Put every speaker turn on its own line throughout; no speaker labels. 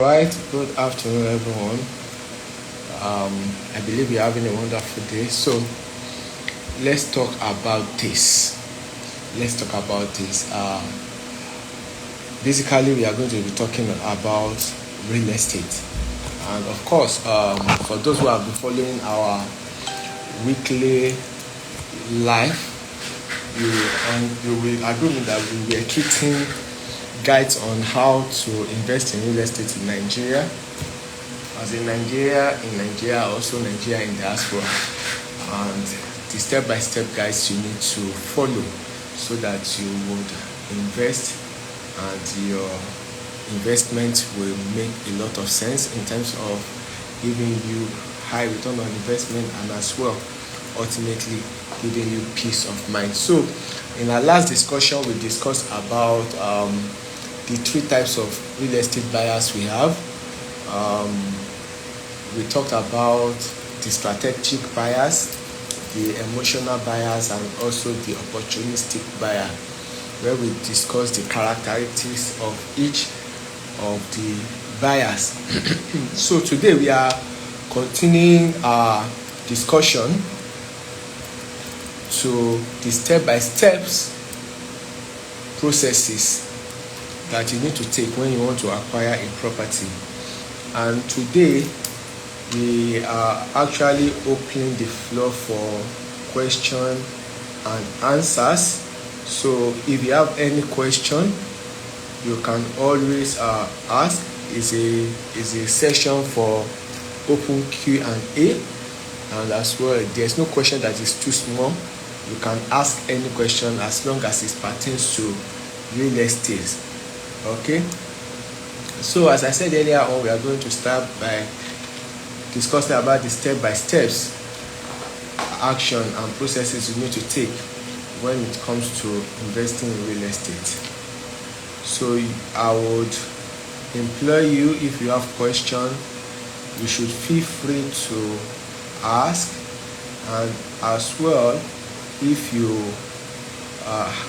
Right, good afternoon, everyone. I believe you're having a wonderful day. So, let's talk about this. Let's talk about this. Basically, we are going to be talking about real estate, and of course, for those who have been following our weekly life, you will agree with that we were treating guides on how to invest in real estate in Nigeria, as in Nigeria, also Nigeria in diaspora, and the step-by-step guides you need to follow so that you would invest and your investment will make a lot of sense in terms of giving you high return on investment and as well ultimately giving you peace of mind. So in our last discussion we discussed about the three types of real estate buyers we have. We talked about the strategic buyers, the emotional buyers, and also the opportunistic buyer, where we discussed the characteristics of each of the buyers. So today we are continuing our discussion to the step-by-steps processes that you need to take when you want to acquire a property. And today we are actually opening the floor for question and answers. So if you have any question, you can always ask. It's a session for open Q&A, and as well there's no question that is too small. You can ask any question as long as it pertains to real estate. Okay, so as I said earlier on, we are going to start by discussing about the step-by-steps action and processes you need to take when it comes to investing in real estate. So I would implore you, if you have questions, you should feel free to ask, and as well if you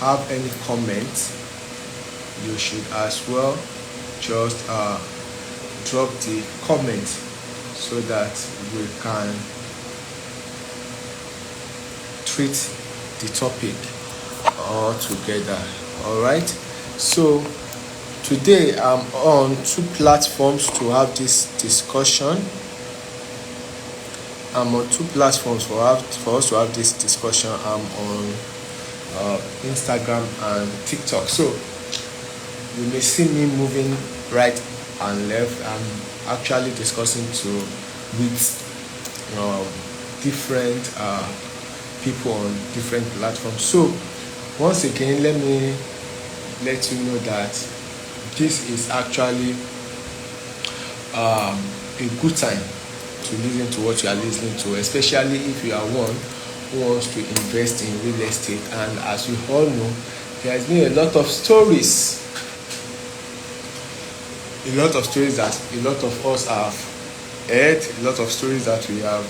have any comments, you should as well just drop the comment so that we can treat the topic all together. All right, so today I'm on two platforms to have this discussion. I'm on two platforms for us to have this discussion. I'm on Instagram and TikTok. So you may see me moving right and left. I'm actually discussing with different people on different platforms. So once again, let me let you know that this is actually a good time to listen to what you are listening to, especially if you are one who wants to invest in real estate. And as we all know, there has been a lot of stories that a lot of us have heard, a lot of stories that we have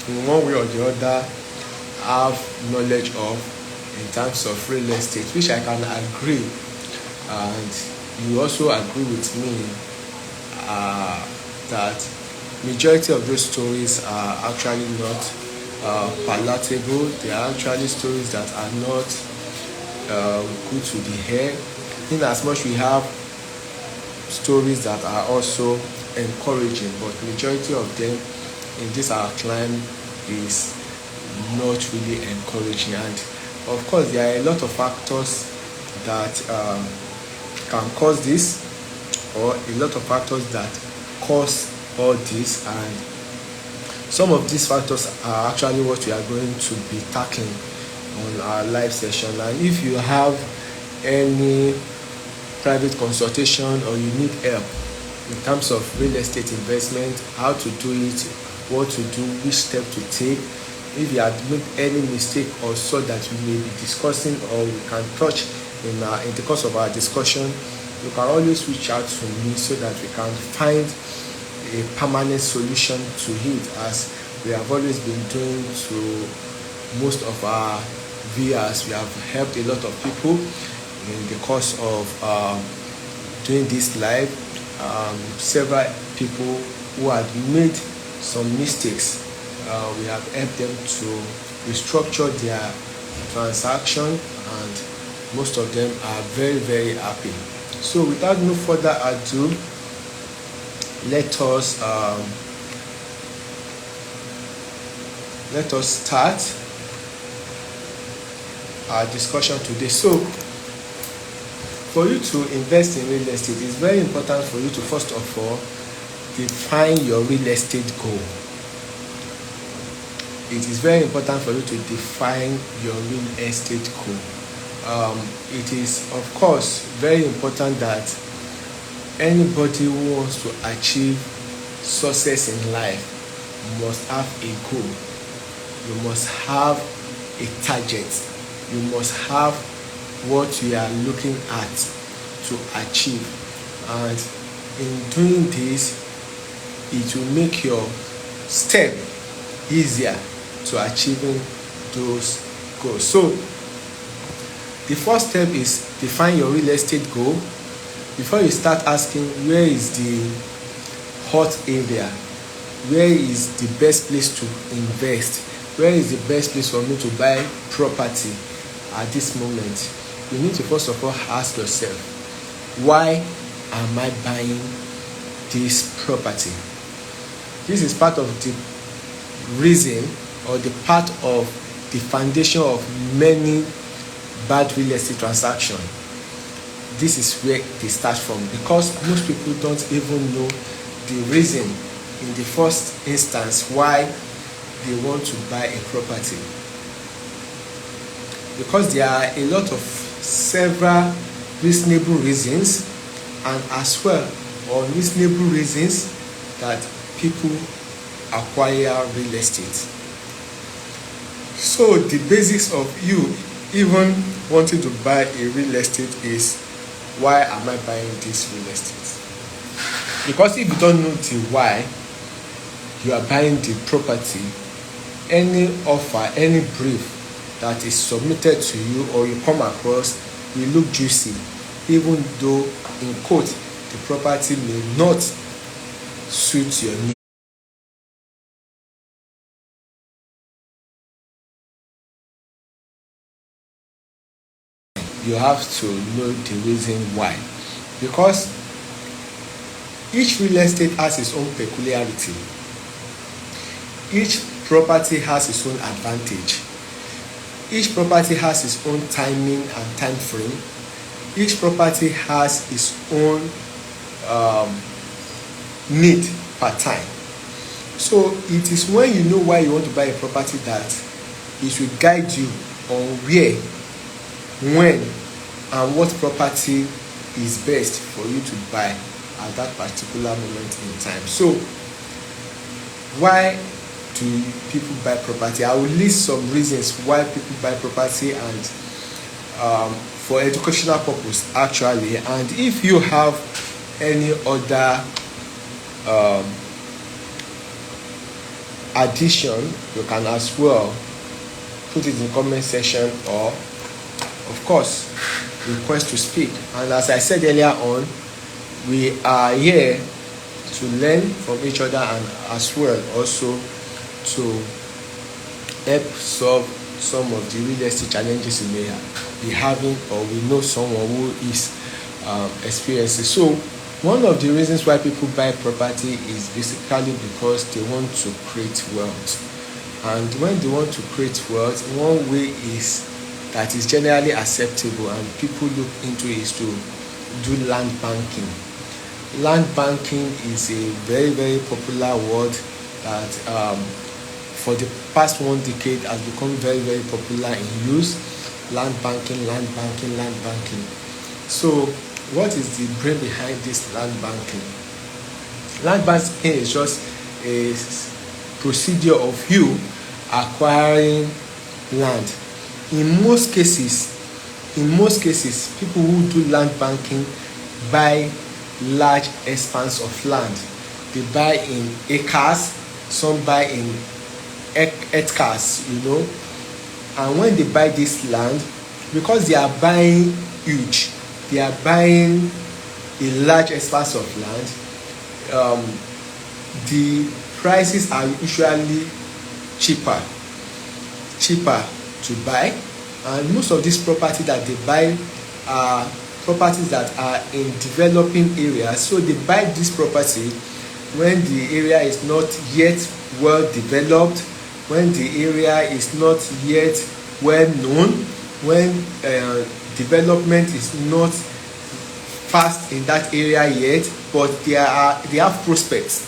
in one way or the other have knowledge of in terms of real estate, which I can agree, and you also agree with me that majority of those stories are actually not palatable. They are actually stories that are not good to the head. In as much we have stories that are also encouraging, but majority of them in this our climb is not really encouraging. And of course there are a lot of factors that can cause this, or a lot of factors that cause all this, and some of these factors are actually what we are going to be tackling on our live session. And if you have any private consultation or you need help in terms of real estate investment, how to do it, what to do, which step to take, if you have made any mistake or so that we may be discussing or we can touch in the course of our discussion, you can always reach out to me so that we can find a permanent solution to it, as we have always been doing to most of our viewers. We have helped a lot of people in the course of doing this live, several people who had made some mistakes. We have helped them to restructure their transaction, and most of them are very, very happy. So without no further ado, let us start our discussion today. So for you to invest in real estate, it's very important for you to first of all define your real estate goal. It is very important for you to define your real estate goal. It is, of course, very important that anybody who wants to achieve success in life must have a goal. You must have a target. You must have what you are looking at to achieve. And in doing this, it will make your step easier to achieving those goals. So the first step is define your real estate goal. Before you start asking where is the hot area, where is the best place to invest, where is the best place for me to buy property at this moment, you need to first of all ask yourself, why am I buying this property? This is part of the reason, or the part of the foundation of many bad real estate transactions. This is where they start from, because most people don't even know the reason in the first instance why they want to buy a property. Because there are a lot of several reasonable reasons, and as well unreasonable reasons that people acquire real estate. So the basics of you even wanting to buy a real estate is, why am I buying this real estate? Because if you don't know the why you are buying the property, any offer, any brief that is submitted to you or you come across will look juicy, even though in quote the property may not suit your needs. You have to know the reason why, because each real estate has its own peculiarity. Each property has its own advantage. Each property has its own timing and time frame. Each property has its own need per time. So it is when you know why you want to buy a property that it will guide you on where, when, and what property is best for you to buy at that particular moment in time. So why do people buy property? I will list some reasons why people buy property, and for educational purpose actually. And if you have any other addition, you can as well put it in the comment section, or of course request to speak. And as I said earlier on, we are here to learn from each other, and as well also to help solve some of the real estate challenges you may be having, or we know someone who is experiencing. So one of the reasons why people buy property is basically because they want to create wealth. And when they want to create wealth, one way is that is generally acceptable and people look into is to do land banking. Land banking is a very, very popular word that for the past 1 decade has become very, very popular in use. Land banking, land banking, land banking. So what is the brain behind this land banking? Land banking is just a procedure of you acquiring land. In most cases, people who do land banking buy large expanse of land. They buy in acres, some buy in hectares, And when they buy this land, because they are buying huge, they are buying a large expanse of land, the prices are usually cheaper to buy, and most of these property that they buy are properties that are in developing areas. So they buy this property when the area is not yet well developed, when the area is not yet well known, when development is not fast in that area yet, but they have prospects.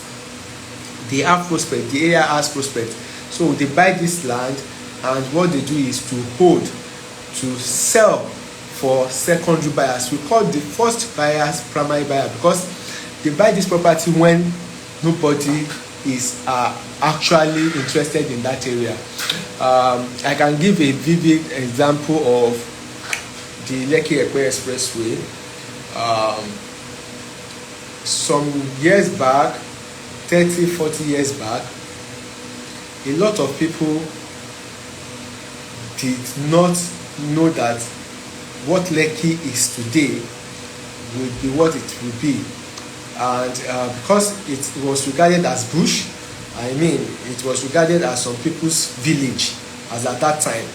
The area has prospects. So they buy this land, and what they do is to hold, to sell for secondary buyers. We call the first buyers primary buyer, because they buy this property when nobody is actually interested in that area. I can give a vivid example of the Lekki-Epe Expressway. Some years back, 30-40 years back, a lot of people did not know that what Lekki is today will be what it will be. And because it was regarded as bush, it was regarded as some people's village as at that time.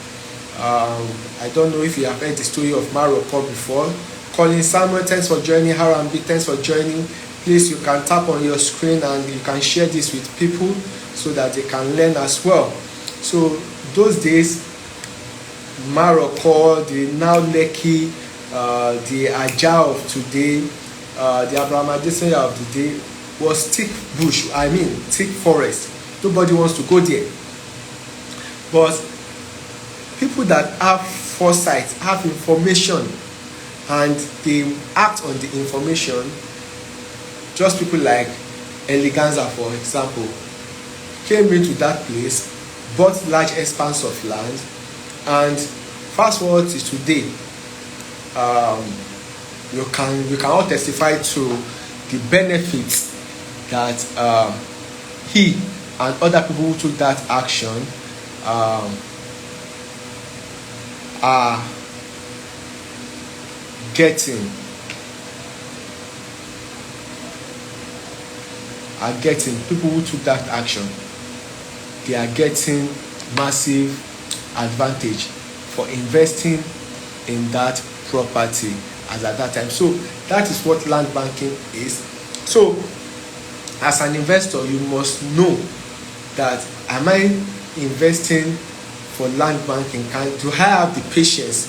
I don't know if you have heard the story of Maroko before. Colin Samuel, thanks for joining. Harambe, thanks for joining. Please, you can tap on your screen and you can share this with people so that they can learn as well. So those days, Maroko, the now Lekki, the Ajah of today, the Abraham Adesanya of the day was thick bush, thick forest. Nobody wants to go there. But people that have foresight, have information, and they act on the information, just people like Eleganza, for example, came into that place, bought large expanse of land, and fast forward to today, we can all testify to the benefits that he and other people who took that action are getting. People who took that action, they are getting massive advantage for investing in that property as at that time. So that is what land banking is. So as an investor, you must know that, am I investing for land banking? Do I have the patience?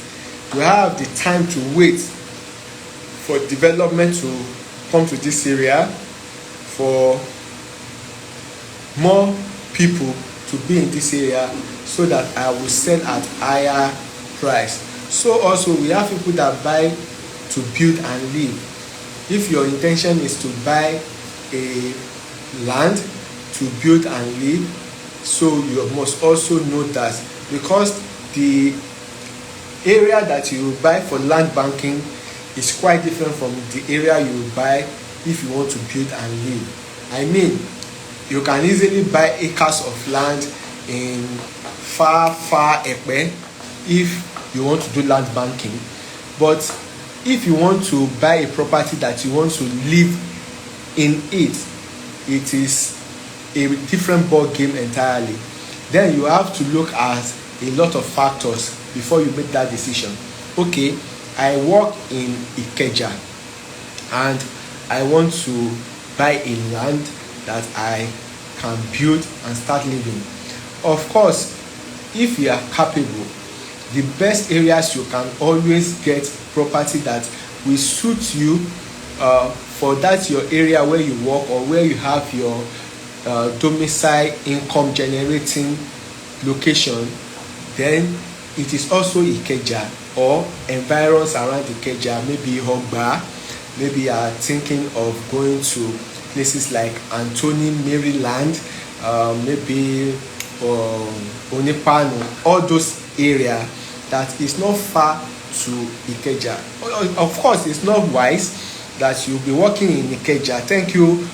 Do I have the time to wait for development to come to this area, for more people to be in this area, so that I will sell at higher price? So also we have people that buy to build and live. If your intention is to buy a land to build and live, so you must also know that, because the area that you buy for land banking is quite different from the area you buy if you want to build and live. You can easily buy acres of land in far Epe if you want to do land banking, but if you want to buy a property that you want to live in it is a different ball game entirely. Then you have to look at a lot of factors before you make that decision. Okay, I work in Ikeja and I want to buy a land that I can build and start living. Of course, if you are capable, the best areas you can always get property that will suit you for that your area where you work or where you have your domicile income generating location. Then it is also Ikeja or environs around Ikeja, maybe Hogba, maybe you are thinking of going to places like Anthony, Maryland, maybe Onipano, all those areas that is not far to Ikeja. Of course, it's not wise that you'll be working in Ikeja. Thank you,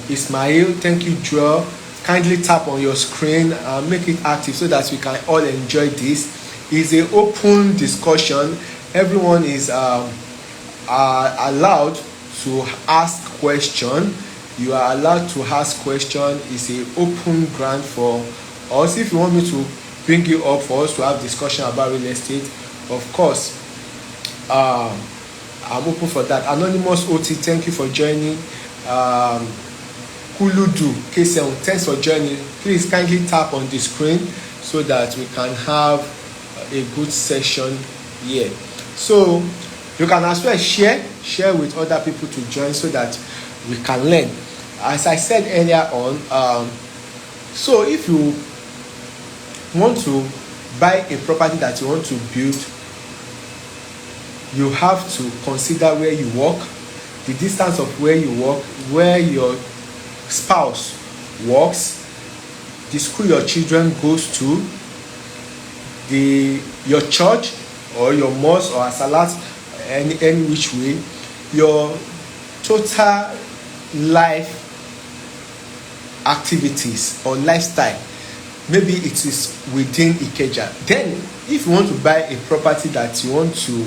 Ismail. Thank you, Joel. Kindly tap on your screen and make it active so that we can all enjoy this. It's an open discussion. Everyone is allowed to ask question. You are allowed to ask question. It's a open ground for us. If you want me to bring you up for us to have discussion about real estate, of course, I'm open for that. Anonymous OT, thank you for joining. Kuludu K7, thanks for joining. Please kindly tap on the screen so that we can have a good session here. So you can as well share with other people to join so that we can learn. As I said earlier on, so if you want to buy a property that you want to build, you have to consider where you work, the distance of where you work, where your spouse works, the school your children goes to, your church or your mosque or salat, any which way, your total life activities or lifestyle. Maybe it is within Ikeja. Then if you want to buy a property that you want to,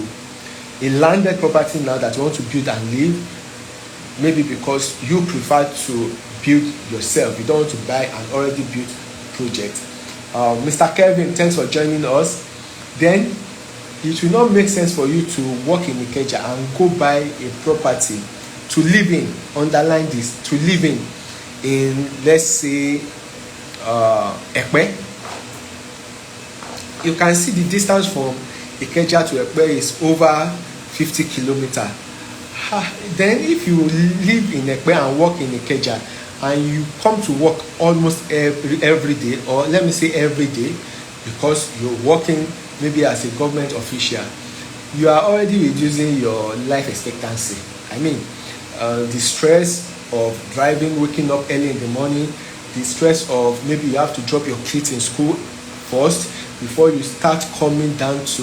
a landed property now that you want to build and live, maybe because you prefer to build yourself, you don't want to buy an already built project. Mr. Kevin, thanks for joining us. Then it will not make sense for you to work in Ikeja and go buy a property to live in. Underline this, to live in let's say Ekpe. You can see the distance from Ikeja to Ekpe is over 50 kilometers. Then if you live in Ekpe and work in Ikeja and you come to work almost every day, or let me say every day, because you're working maybe as a government official, you are already reducing your life expectancy. I mean, the stress of driving, waking up early in the morning, the stress of maybe you have to drop your kids in school first before you start coming down to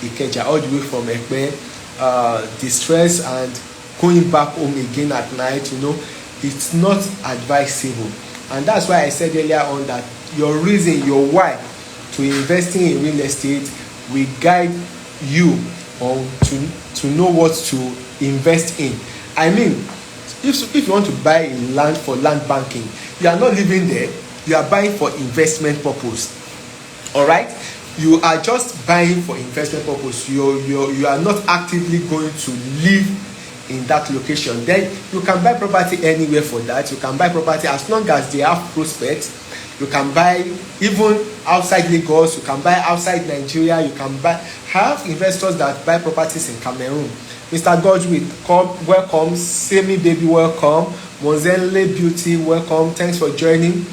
Ikeja all the way from Ekpe, the stress and going back home again at night, it's not advisable. And that's why I said earlier on that your reason, your why to investing in real estate will guide you on to know what to invest in. I mean, if you want to buy land for land banking, you are not living there, you are buying for investment purpose. All right, you are just buying for investment purpose. You are not actively going to live in that location. Then you can buy property anywhere for that. You can buy property as long as they have prospects. You can buy even outside Lagos. You can buy outside Nigeria. You can have investors that buy properties in Cameroon. Mr. Godwin, welcome. Semi Baby, welcome. Mozelle Beauty, welcome. Thanks for joining.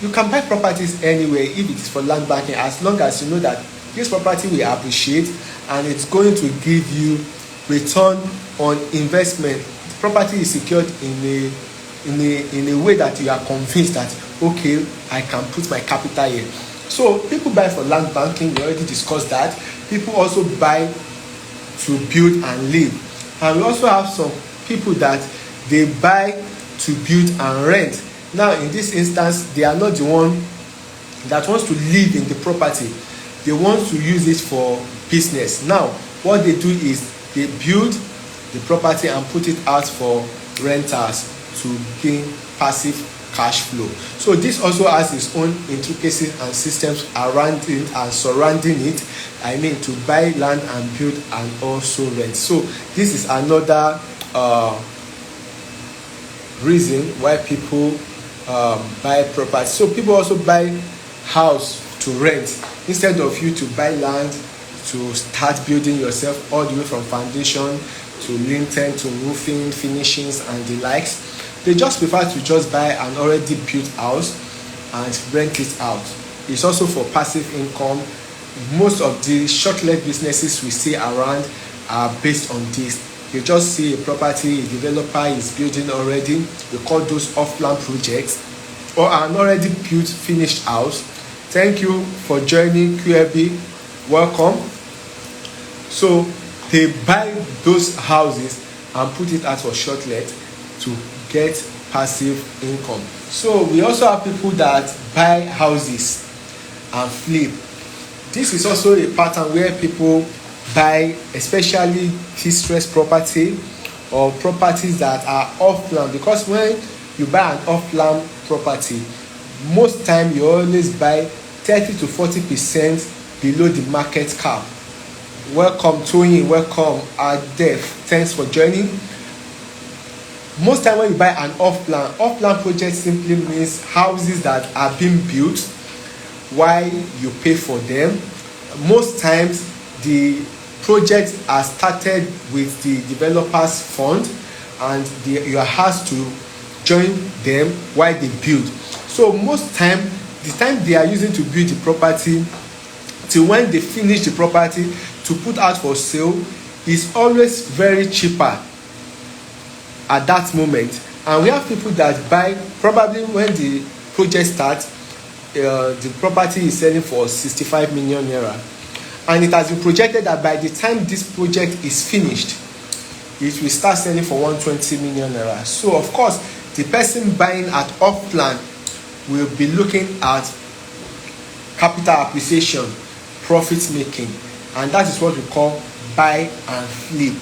You can buy properties anywhere if it is for land banking, as long as you know that this property will appreciate and it's going to give you return on investment. The property is secured in a way that you are convinced that, okay, I can put my capital here. So people buy for land banking, we already discussed that. People also buy to build and live. And we also have some people that they buy to build and rent. Now in this instance, they are not the one that wants to live in the property. They want to use it for business. Now what they do is they build the property and put it out for renters to gain passive cash flow. So this also has its own intricacies and systems around it and surrounding it. I mean, to buy land and build and also rent. So this is another reason why people buy property. So people also buy house to rent instead of you to buy land to start building yourself all the way from foundation to lintel to roofing, finishings and the likes. They just prefer to just buy an already built house and rent it out. It's also for passive income. Most of the short-lived businesses we see around are based on this. You just see a property, a developer is building already. We call those off-plan projects, or an already built, finished house. Thank you for joining QFB. Welcome. So they buy those houses and put it out for short-let to get passive income. So we also have people that buy houses and flip. This is also a pattern where people buy, especially distressed property or properties that are off plan, because when you buy an off plan property, most time you always buy 30 to 40% below the market cap. Welcome Toyin, welcome Adef, thanks for joining. Most time when you buy an off plan project simply means houses that are being built while you pay for them. Most times the projects are started with the developers fund, and you have to join them while they build. So most time, the time they are using to build the property till when they finish the property to put out for sale is always very cheaper at that moment. And we have people that buy, probably when the project starts, the property is selling for 65 million naira, and it has been projected that by the time this project is finished, it will start selling for 120 million naira. So of course, the person buying at off plan will be looking at capital appreciation, profit making, and that is what we call buy and flip.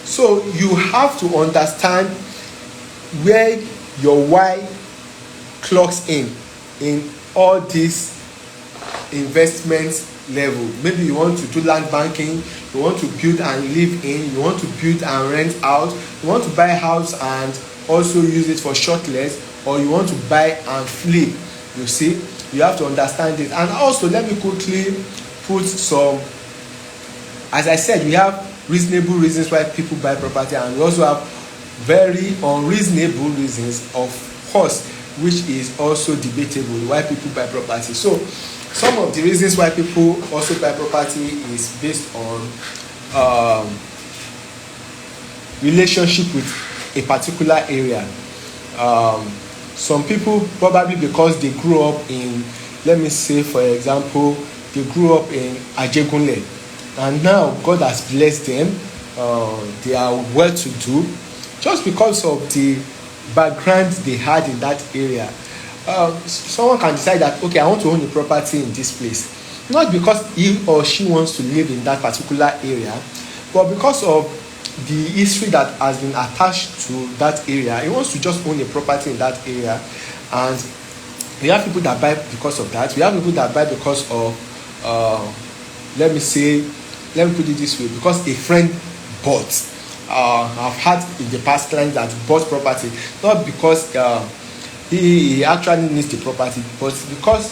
So you have to understand where your why clocks in all these investment level. Maybe you want to do land banking, you want to build and live in, you want to build and rent out, you want to buy a house and also use it for short let, or you want to buy and flip. You see, you have to understand it. And also, let me quickly put some, as I said, we have reasonable reasons why people buy property, and we also have very unreasonable reasons, of course, which is also debatable, why people buy property. So some of the reasons why people also buy property is based on relationship with a particular area. Some people probably because they grew up in, let me say for example, they grew up in Ajegunle, and now God has blessed them, they are well to do, just because of the background they had in that area. Someone can decide that, okay, I want to own a property in this place, not because he or she wants to live in that particular area, but because of the history that has been attached to that area. He wants to just own a property in that area. And we have people that buy because of that. We have people that buy because of let me put it this way, because a friend bought. I've had in the past clients that bought property, not because he actually needs the property, but because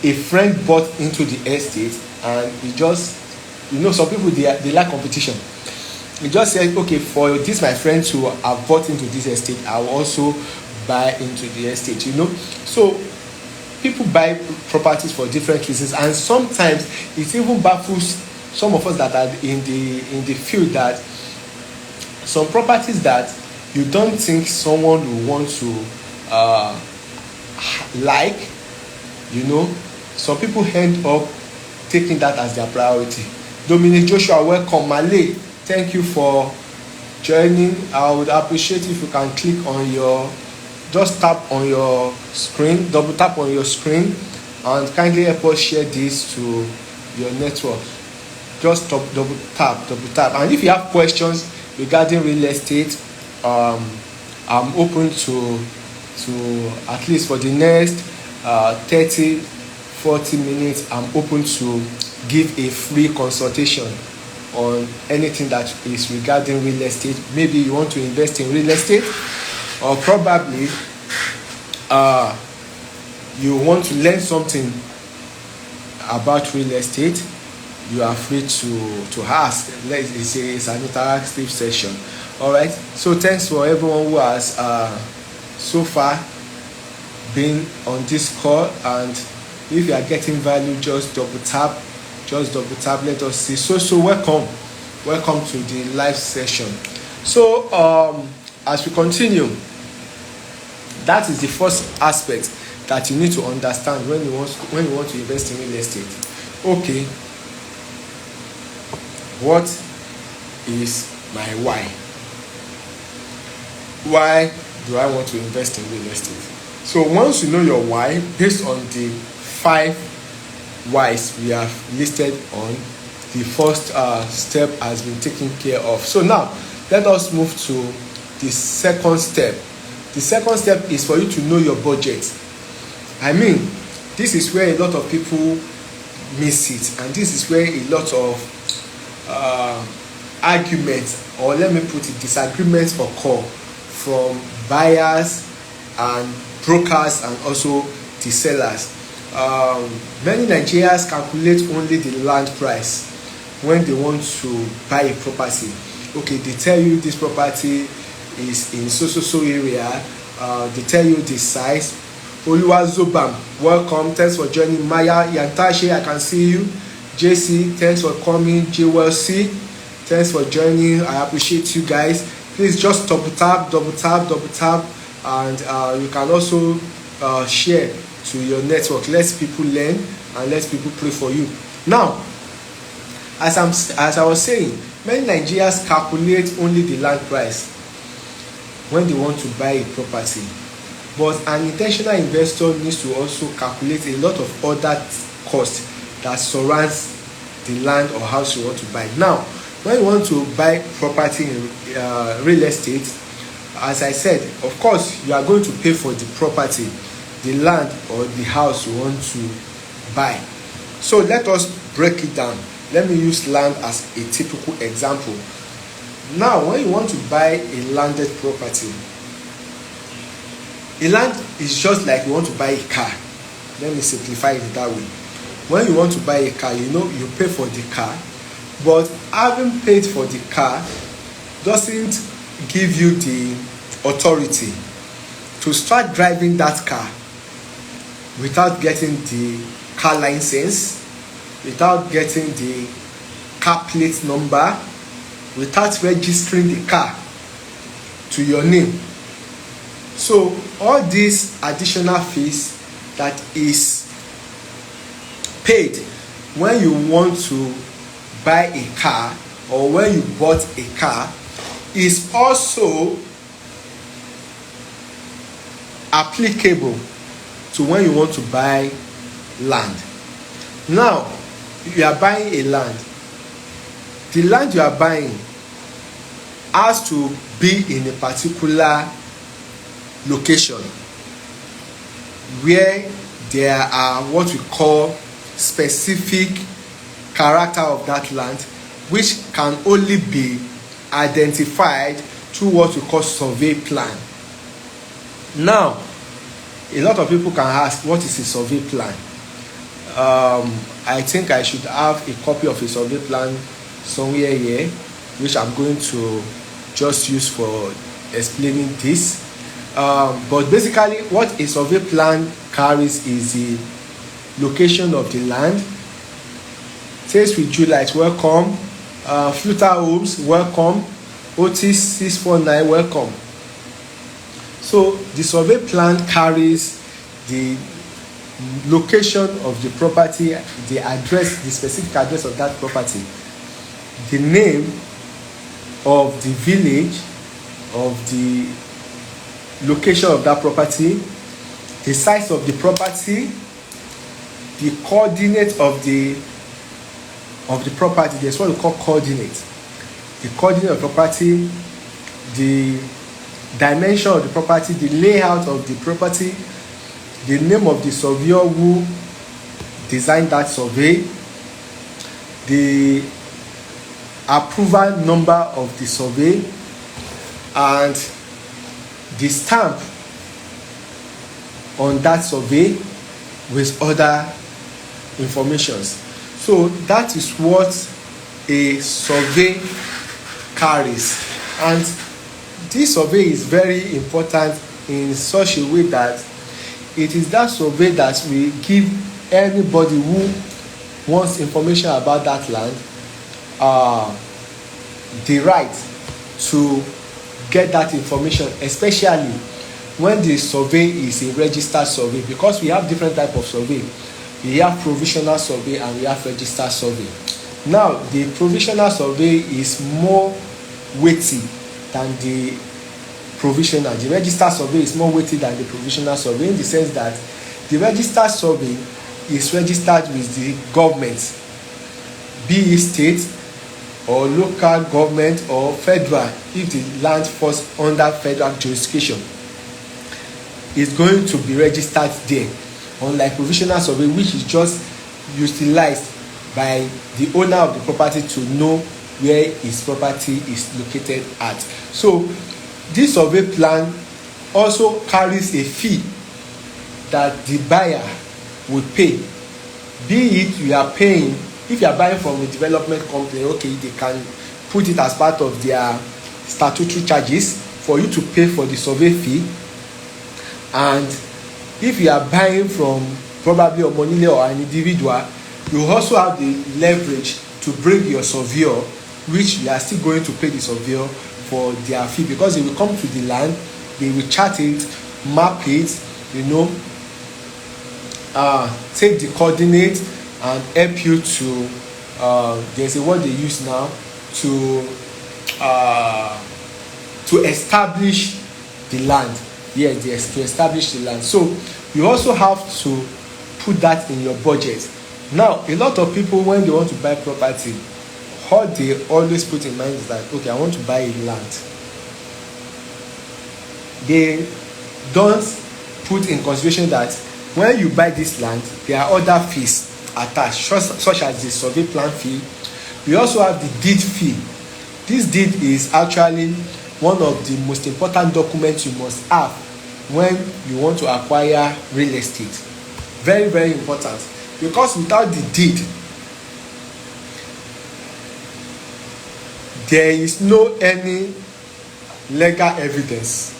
a friend bought into the estate, and he just, some people they like competition. He just said, okay, for this my friend to have bought into this estate, I will also buy into the estate. So people buy properties for different reasons, and sometimes it even baffles some of us that are in the field that some properties that you don't think someone will want to like, some people end up taking that as their priority. Dominic Joshua, welcome. Malay, thank you for joining. I would appreciate if you can click on just tap on your screen, double tap on your screen, and kindly help us share this to your network. Just double tap. And if you have questions regarding real estate, I'm open to at least for the next 30-40 minutes, I'm open to give a free consultation on anything that is regarding real estate. Maybe you want to invest in real estate, or probably you want to learn something about real estate. You are free to ask. Let's say it's an interactive session. All right. So thanks for everyone who has so far been on this call, and if you are getting value, just double tap. Let us see. So welcome to the live session. So as we continue, that is the first aspect that you need to understand when you want to invest in real estate. Okay, what is my why? Why do I want to invest in real estate? So once you know your why, based on the 5 whys we have listed on, the first step has been taken care of. So now let us move to the second step. The second step is for you to know your budget. I mean, this is where a lot of people miss it, and this is where a lot of arguments, or let me put it, disagreements occur from buyers and brokers and also the sellers. Many Nigerians calculate only the land price when they want to buy a property. Okay, they tell you this property is in so area. They tell you the size. Oluwazobam, welcome. Thanks for joining. Maya Yantashe, I can see you. JC, thanks for coming. JWC, thanks for joining. I appreciate you guys. Please just double tap, and you can also share to your network. Let people learn and let people pray for you. Now, as I was saying, many Nigerians calculate only the land price when they want to buy a property. But an intentional investor needs to also calculate a lot of other costs that surrounds the land or house you want to buy. Now, when you want to buy property in real estate, as I said, of course, you are going to pay for the property, the land or the house you want to buy. So let us break it down. Let me use land as a typical example. Now, when you want to buy a landed property, a land is just like you want to buy a car. Let me simplify it that way. When you want to buy a car, you pay for the car, but having paid for the car doesn't give you the authority to start driving that car without getting the car license, without getting the car plate number, without registering the car to your name. So all these additional fees that is paid when you want to buy a car or when you bought a car is also applicable to when you want to buy land. Now, you are buying a land. The land you are buying has to be in a particular location where there are what we call specific character of that land, which can only be identified through what we call survey plan. Now, a lot of people can ask, what is a survey plan? I think I should have a copy of a survey plan somewhere here, which I'm going to just use for explaining this. But basically, what a survey plan carries is the location of the land. Taste with Juliet, welcome. Fluter Homes, welcome. Otis 649, welcome. So the survey plan carries the location of the property, the address, the specific address of that property, the name of the village, of the location of that property, the size of the property, the coordinate of the property. There's what we call coordinate. The coordinate of property, the dimension of the property, the layout of the property, the name of the surveyor who designed that survey, the approval number of the survey, and the stamp on that survey with other informations. So that is what a survey carries, and this survey is very important in such a way that it is that survey that will give anybody who wants information about that land the right to get that information, especially when the survey is a registered survey, because we have different type of survey. We have provisional survey and we have registered survey. Now, the provisional survey is more weighty than the provisional. The registered survey is more weighty than the provisional survey, in the sense that the registered survey is registered with the government, be it state, or local government or federal, if the land falls under federal jurisdiction, is going to be registered there, unlike provisional survey, which is just utilized by the owner of the property to know where his property is located at. So this survey plan also carries a fee that the buyer will pay. Be it you are paying, if you are buying from a development company, okay, they can put it as part of their statutory charges for you to pay for the survey fee. And if you are buying from probably a Omonile or an individual, you also have the leverage to bring your surveyor, which you are still going to pay the surveyor for their fee, because they will come to the land, they will chart it, map it, take the coordinates and help you to there's a word they use now to establish the land. Yes, to establish the land. So you also have to put that in your budget. Now, a lot of people, when they want to buy property, what they always put in mind is that, okay, I want to buy a land. They don't put in consideration that when you buy this land, there are other fees attached, such as the survey plan fee. We also have the deed fee. This deed is actually one of the most important documents you must have when you want to acquire real estate. Very, very important, because without the deed, there is no any legal evidence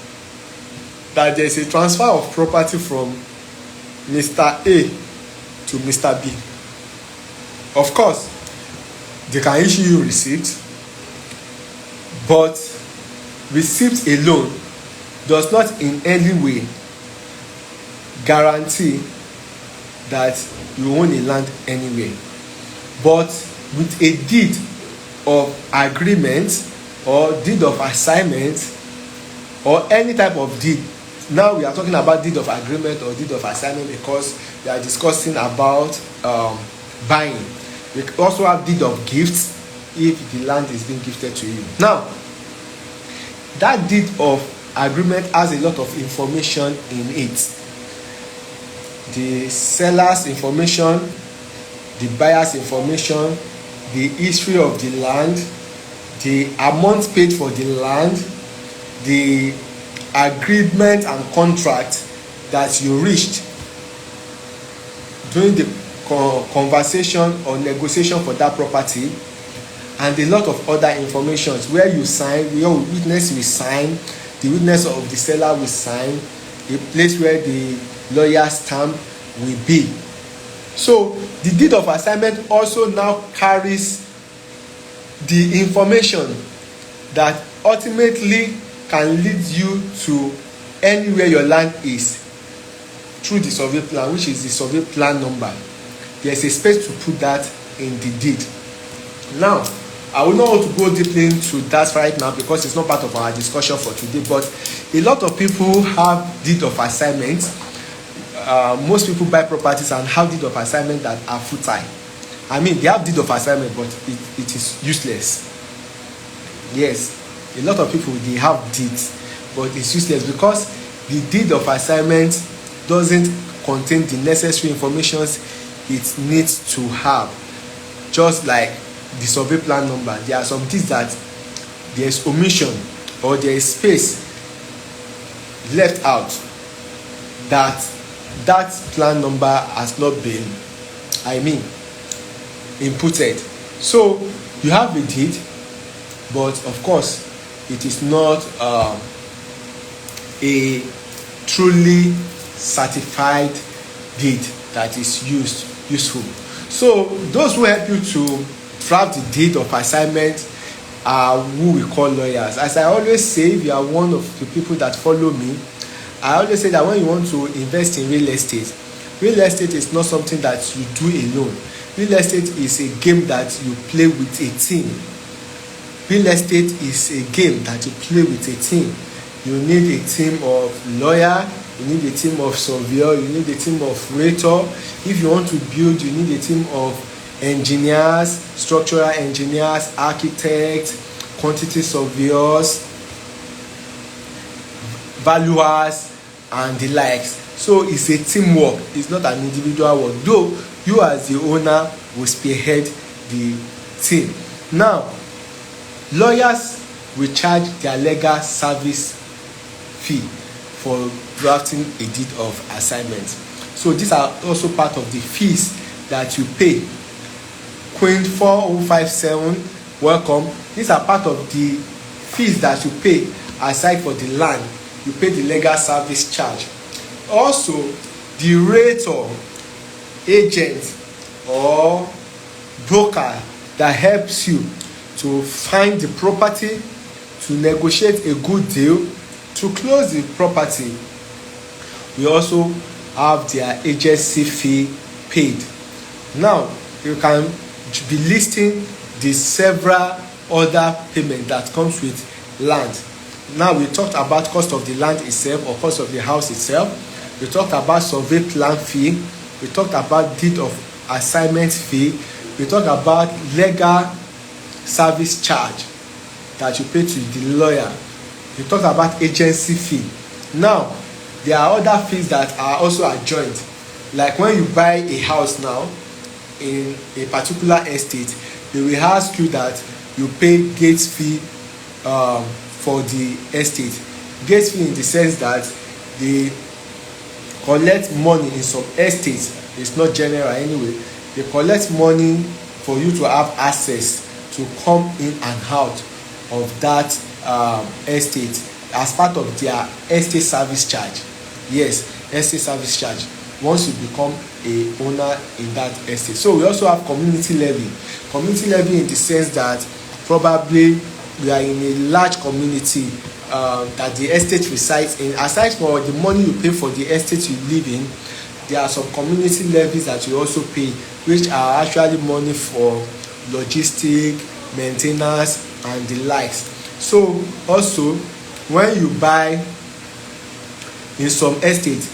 that there is a transfer of property from Mr. A to Mr. B. Of course, they can issue you receipt, but receipt alone does not in any way guarantee that you own a land anywhere. But with a deed of agreement or deed of assignment or any type of deed, now we are talking about deed of agreement or deed of assignment because we are discussing about buying. We also have deed of gifts if the land is being gifted to you. Now, that deed of agreement has a lot of information in it. The seller's information, the buyer's information, the history of the land, the amount paid for the land, the agreement and contract that you reached during the conversation or negotiation for that property, and a lot of other information where you sign, your witness will sign, the witness of the seller will sign, the place where the lawyer's stamp will be. So the deed of assignment also now carries the information that ultimately can lead you to anywhere your land is through the survey plan, which is the survey plan number. There's a space to put that in the deed. Now, I will not want to go deeply into that right now because it's not part of our discussion for today, but a lot of people have deed of assignment. Most people buy properties and have deed of assignment that are futile. I mean, they have deed of assignment, but it is useless. Yes, a lot of people, they have deeds, but it's useless because the deed of assignment doesn't contain the necessary information it needs to have. Just like the survey plan number, there are some things that there is omission or there is space left out that plan number has not been, inputted. So you have a deed, but of course it is not a truly certified deed that is useful. So those who help you to draft the deed of assignment are who we call lawyers. As I always say, if you are one of the people that follow me, I always say that when you want to invest in real estate is not something that you do alone. Real estate is a game that you play with a team. Real estate is a game that you play with a team. You need a team of lawyer, you need a team of surveyor, you need a team of realtor. If you want to build, you need a team of engineers, structural engineers, architects, quantity surveyors, valuers, and the likes. So it's a teamwork, it's not an individual work, though you as the owner will spearhead the team. Now, lawyers will charge their legal service fee for drafting a deed of assignment. So these are also part of the fees that you pay. Queen 4057, welcome. These are part of the fees that you pay aside for the land. You pay the legal service charge. Also, the realtor, agent, or broker that helps you to find the property, to negotiate a good deal, to close the property, we also have their agency fee paid. Now, you can be listing the several other payments that comes with land. Now, we talked about cost of the land itself or cost of the house itself. We talked about survey plan fee. We talked about deed of assignment fee. We talked about legal service charge that you pay to the lawyer. We talked about agency fee. Now, there are other fees that are also adjoined. Like when you buy a house now in a particular estate, they will ask you that you pay gate fee for the estate. Gate fee in the sense that they collect money in some estates. It's not general anyway. They collect money for you to have access to come in and out of that estate as part of their estate service charge. Yes, estate service charge once you become a owner in that estate. So we also have community levy. Community levy in the sense that probably we are in a large community that the estate resides in. Aside from the money you pay for the estate you live in, there are some community levies that you also pay, which are actually money for logistic, maintenance, and the likes. So also, when you buy in some estate,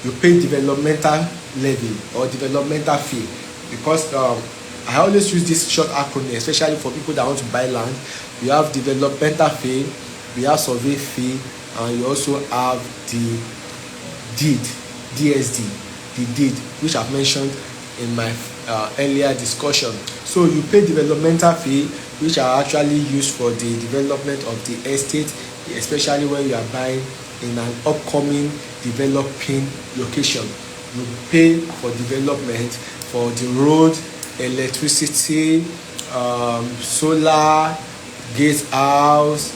you pay developmental levy or developmental fee, because I always use this short acronym, especially for people that want to buy land. You have developmental fee, we have survey fee, and you also have the deed, DSD, the deed, which I've mentioned in my earlier discussion. So you pay developmental fee, which are actually used for the development of the estate, especially when you are buying in an upcoming developing location. You pay for development for the road, electricity, solar, gatehouse,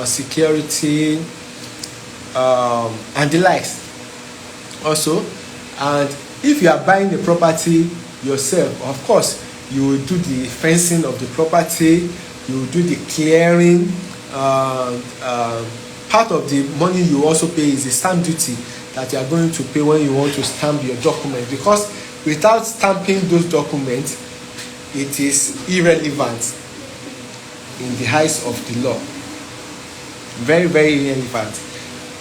security, and the likes. Also, and if you are buying the property yourself, of course, you will do the fencing of the property, you will do the clearing. Part of the money you also pay is the stamp duty that you are going to pay when you want to stamp your document, because without stamping those documents, it is irrelevant in the eyes of the law. Very, very irrelevant.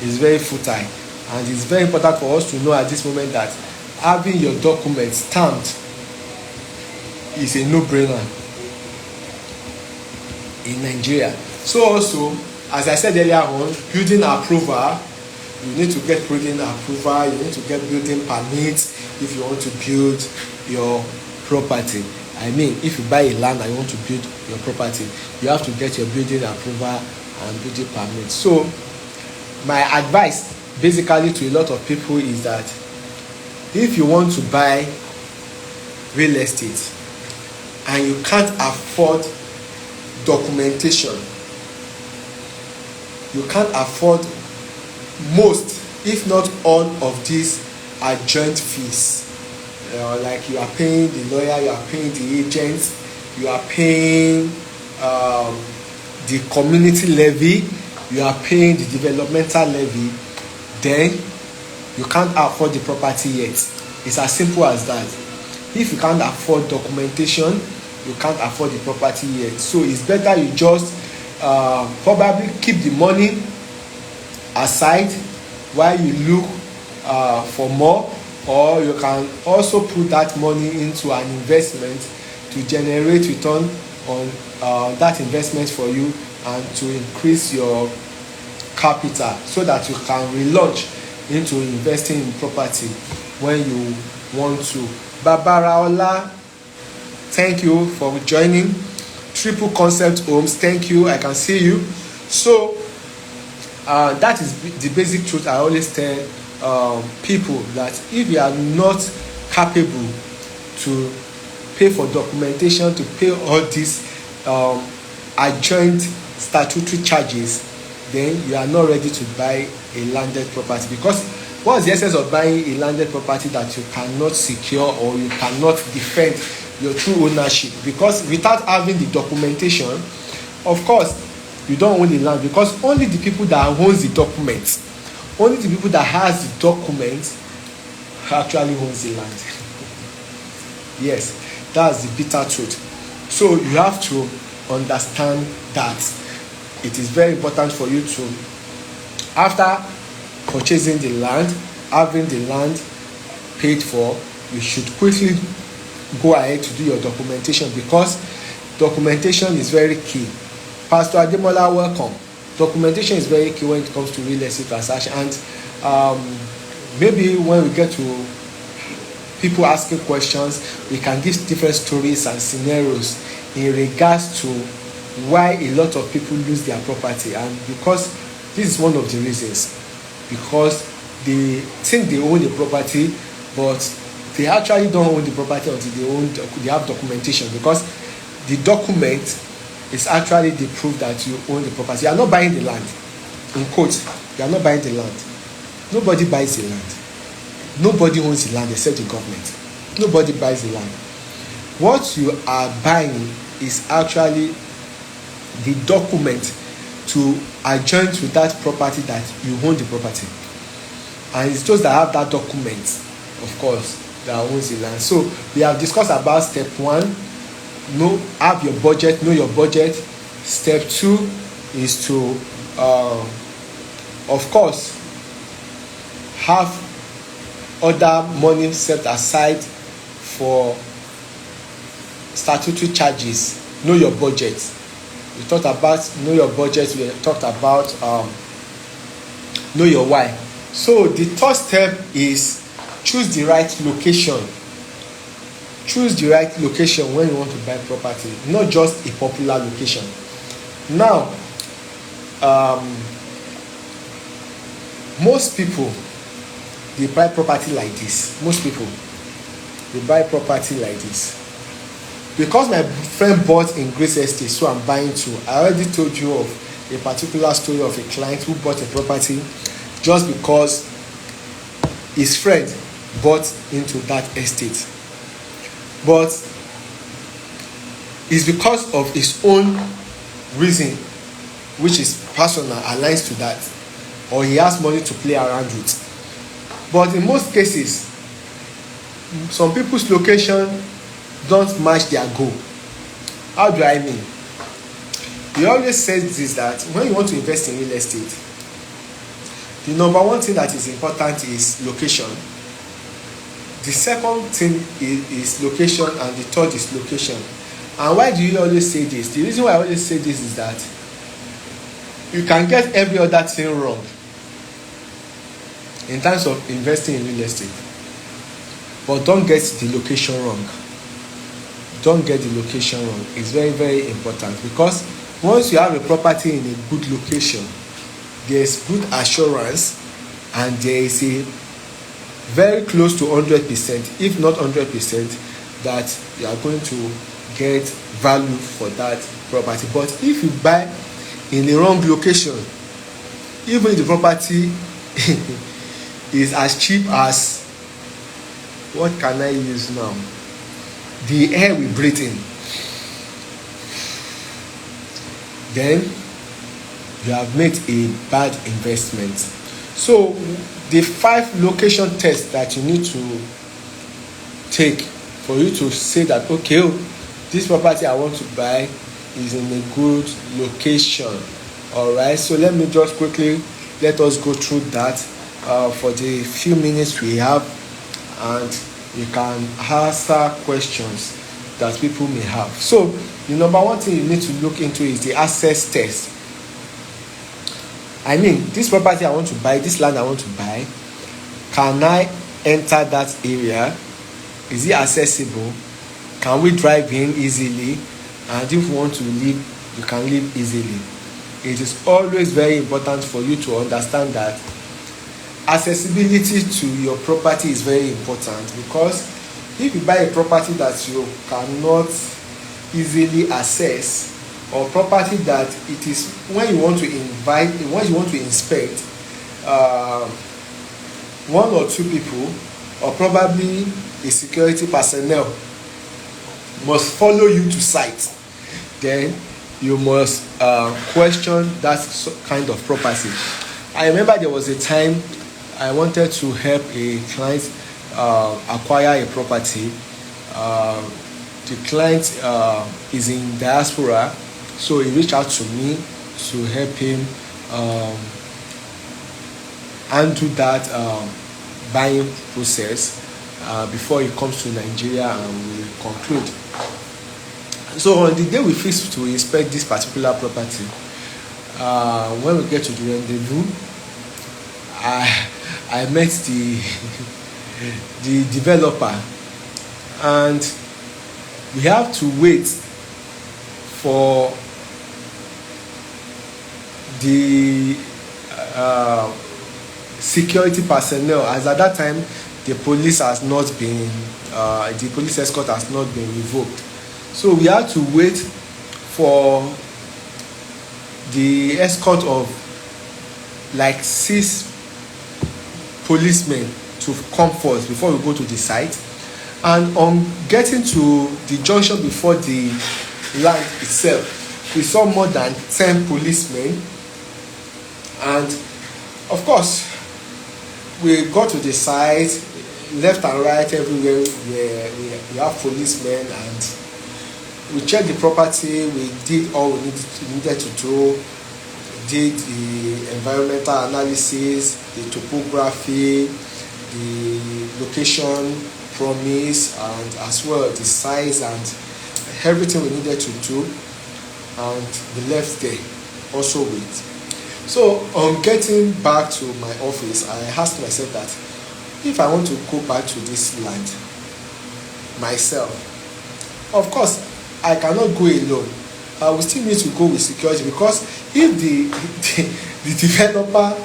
It's very futile, and it's very important for us to know at this moment that having your documents stamped is a no-brainer in Nigeria. So also, as I said earlier on, building approval, you need to get building approval, you need to get building permits if you want to build your property. I mean, if you buy a land and you want to build your property, you have to get your building approval and building permit. So my advice basically to a lot of people is that if you want to buy real estate and you can't afford documentation, you can't afford most, if not all, of these adjoint fees. Like you are paying the lawyer, you are paying the agent, you are paying the community levy, you are paying the developmental levy, then you can't afford the property yet. It's as simple as that. If you can't afford documentation, you can't afford the property yet. So it's better you just probably keep the money aside while you look for more, or you can also put that money into an investment to generate return on that investment for you, and to increase your capital so that you can relaunch into investing in property when you want to. Barbara Ola, thank you for joining. Triple Concept Homes, thank you, I can see you. So that is the basic truth. I always tell people that if you are not capable to pay for documentation, to pay all these adjoint statutory charges, then you are not ready to buy a landed property. Because what's the essence of buying a landed property that you cannot secure or you cannot defend your true ownership? Because without having the documentation, of course you don't own the land, because only the people that owns the documents, only the people that has the documents actually owns the land. Yes, that's the bitter truth. So you have to understand that it is very important for you to, after purchasing the land, having the land paid for, you should quickly go ahead to do your documentation, because documentation is very key. Pastor Ademola, welcome. Documentation is very key when it comes to real estate transaction. And maybe when we get to people asking questions, we can give different stories and scenarios in regards to why a lot of people lose their property. And because this is one of the reasons, because they think they own the property, but they actually don't own the property until they have documentation, because the document is actually the proof that you own the property. You are not buying the land. In quotes, you are not buying the land. Nobody buys the land. Nobody owns the land except the government. Nobody buys the land. What you are buying is actually the document to adjoin to that property that you own the property. And it's those that have that document, of course, that owns the land. So we have discussed about step 1, have your budget, know your budget. Step 2 is to of course have other money set aside for statutory charges. Know your budget. We talked about know your budget. We talked about know your why. So the third step is choose the right location. Choose the right location when you want to buy property, not just a popular location. Now, most people, they buy property like this. Most people, they buy property like this. Because my friend bought in Grace Estate, so I'm buying too. I already told you of a particular story of a client who bought a property just because his friend bought into that estate. But it's because of his own reason, which is personal, aligns to that, or he has money to play around with. But in most cases, some people's location don't match their goal. How do I mean? We always say this, that when you want to invest in real estate, the number one thing that is important is location. The second thing is location, and the third is location. And why do you always say this? The reason why I always say this is that you can get every other thing wrong in terms of investing in real estate, but don't get the location wrong. Don't get the location wrong. It's very, very important, because once you have a property in a good location, there's good assurance, and there is a very close to 100%, if not 100%, that you are going to get value for that property. But if you buy in the wrong location, even if the property is as cheap as, what can I use now? The air we breathe in, then you have made a bad investment. So the 5 location tests that you need to take for you to say that, okay, this property I want to buy is in a good location. All right, so let me just quickly let us go through that for the few minutes we have, and you can answer questions. that people may have. So the number one thing you need to look into is the access test. I mean, this property I want to buy, this land I want to buy, can I enter that area? Is it accessible? Can we drive in easily? And if you want to live, you can live easily. It is always very important for you to understand that accessibility to your property is very important, because if you buy a property that you cannot easily access, or property that it is when you want to inspect, one or two people, or probably a security personnel, must follow you to site, then you must question that kind of property. I remember there was a time I wanted to help a client acquire a property. The client is in diaspora, so he reached out to me to help him undo that buying process before he comes to Nigeria and we conclude. So on the day we fixed to inspect this particular property, when we get to the rendezvous, I met the developer, and we have to wait for the security personnel, as at that time the police escort has not been revoked. So we had to wait for the escort of like 6 policemen to come first before we go to the site. And on getting to the junction before the land itself, we saw more than 10 policemen. And of course, we got to the site, left and right everywhere we have policemen, and we checked the property. We did all we needed to do. Did the environmental analysis, the topography, the location promise, and as well the size and everything we needed to do, and we left there also with. So on getting back to my office, I asked myself that if I want to go back to this land myself, of course I cannot go alone. I will still need to go with security, because if the developer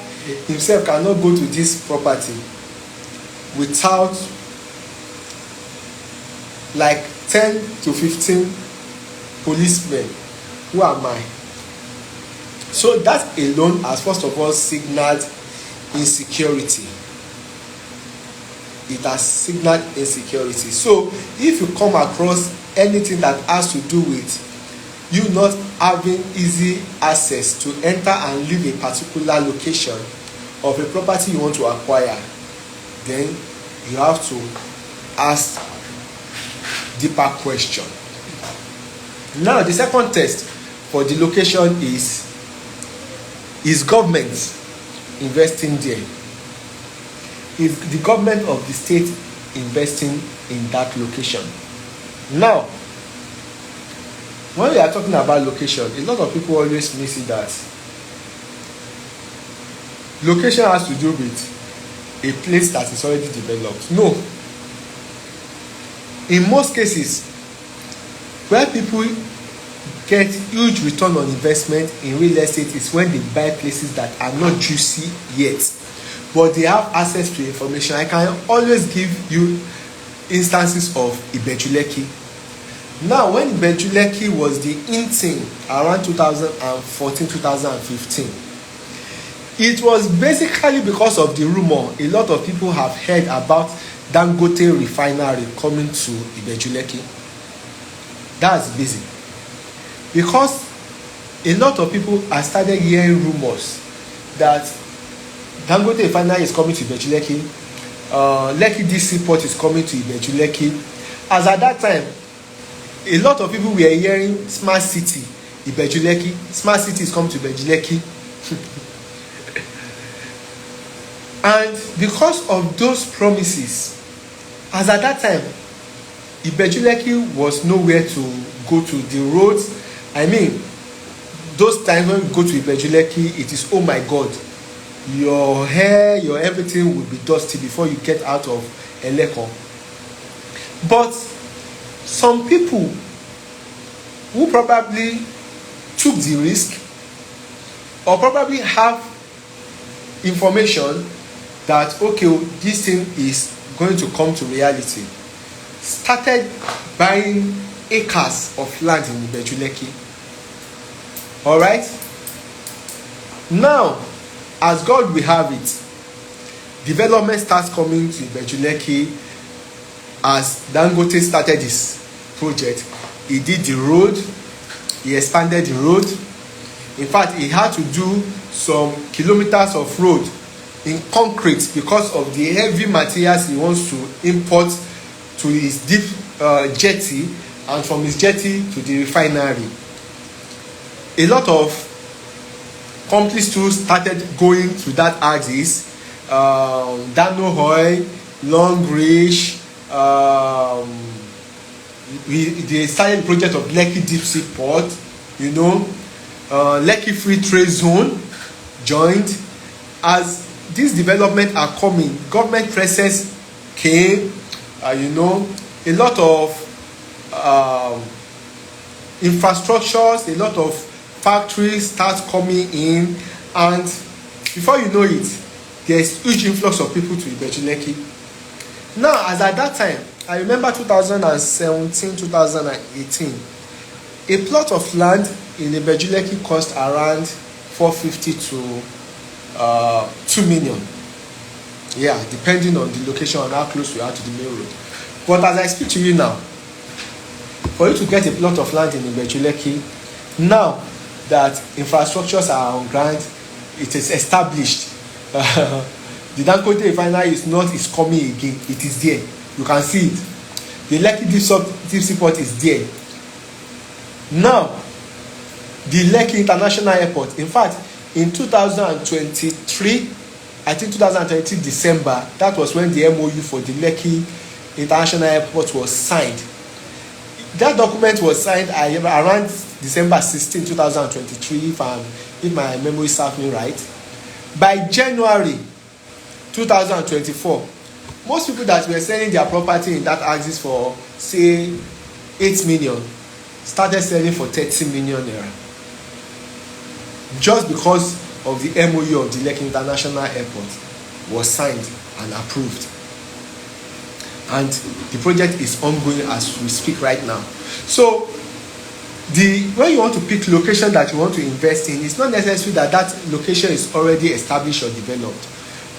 himself cannot go to this property without like 10 to 15 policemen, who am I? So that alone has first of all signaled insecurity. It has signaled insecurity. So if you come across anything that has to do with you not having easy access to enter and leave a particular location of a property you want to acquire, then you have to ask deeper question. Now the second test for the location is government investing there? Is the government of the state investing in that location? Now, when we are talking about location, a lot of people always miss it that location has to do with a place that is already developed. No. In most cases, where people get huge return on investment in real estate is when they buy places that are not juicy yet, but they have access to information. I can always give you instances of Ibeju-Lekki. Now, when Ibeju-Lekki was the in thing around 2014-2015, it was basically because of the rumor a lot of people have heard about Dangote refinery coming to Ibeju-Lekki. That's busy. Because a lot of people have started hearing rumors that Dangote refinery is coming to Ibeju-Lekki, Lekki DC port is coming to Ibeju-Lekki. As at that time, a lot of people were hearing smart city, Ibeju-Lekki. Smart city is coming to Ibeju-Lekki. And because of those promises, as at that time, Ibejuleki was nowhere to go to. The roads, I mean, those times when we go to Ibejuleki, it is, oh my God, your hair, your everything will be dusty before you get out of Eleko. But some people who probably took the risk, or probably have information that, okay, this thing is going to come to reality, started buying acres of land in Ibejuleki. All right? Now, as God will have it, development starts coming to Ibejuleki. As Dangote started his project, he did the road, he expanded the road. In fact, he had to do some kilometers of road in concrete because of the heavy materials he wants to import to his deep jetty, and from his jetty to the refinery. A lot of companies too started going to that axis. Dano Oil, Long Reach, they started the project of Lekki Deep Sea Port, you know, Lekki Free Trade Zone joined. As these developments are coming, government presence came, you know, a lot of infrastructures, a lot of factories start coming in, and before you know it, there's huge influx of people to Ibejuleki. Now, as at that time, I remember 2017, 2018, a plot of land in Ibejuleki cost around 450 to 2 million. Yeah, depending on the location and how close we are to the main road. But as I speak to you now, for you to get a plot of land in Ibejuleki, now that infrastructures are on ground, it is established. The Dangote refinery is coming again. It is there. You can see it. The Lekki Deep Sea Port is there. Now, the Lekki International Airport. In fact, in 2023, I think 2023 December, that was when the MOU for the Lekki International Airport was signed. That document was signed around December 16, 2023, if my memory serves me right. By January 2024, most people that were selling their property in that axis for, say, 8 million started selling for 30 million naira, just because of the MOU of the Lekki International Airport was signed and approved. And the project is ongoing as we speak right now. So when you want to pick location that you want to invest in, it's not necessary that that location is already established or developed,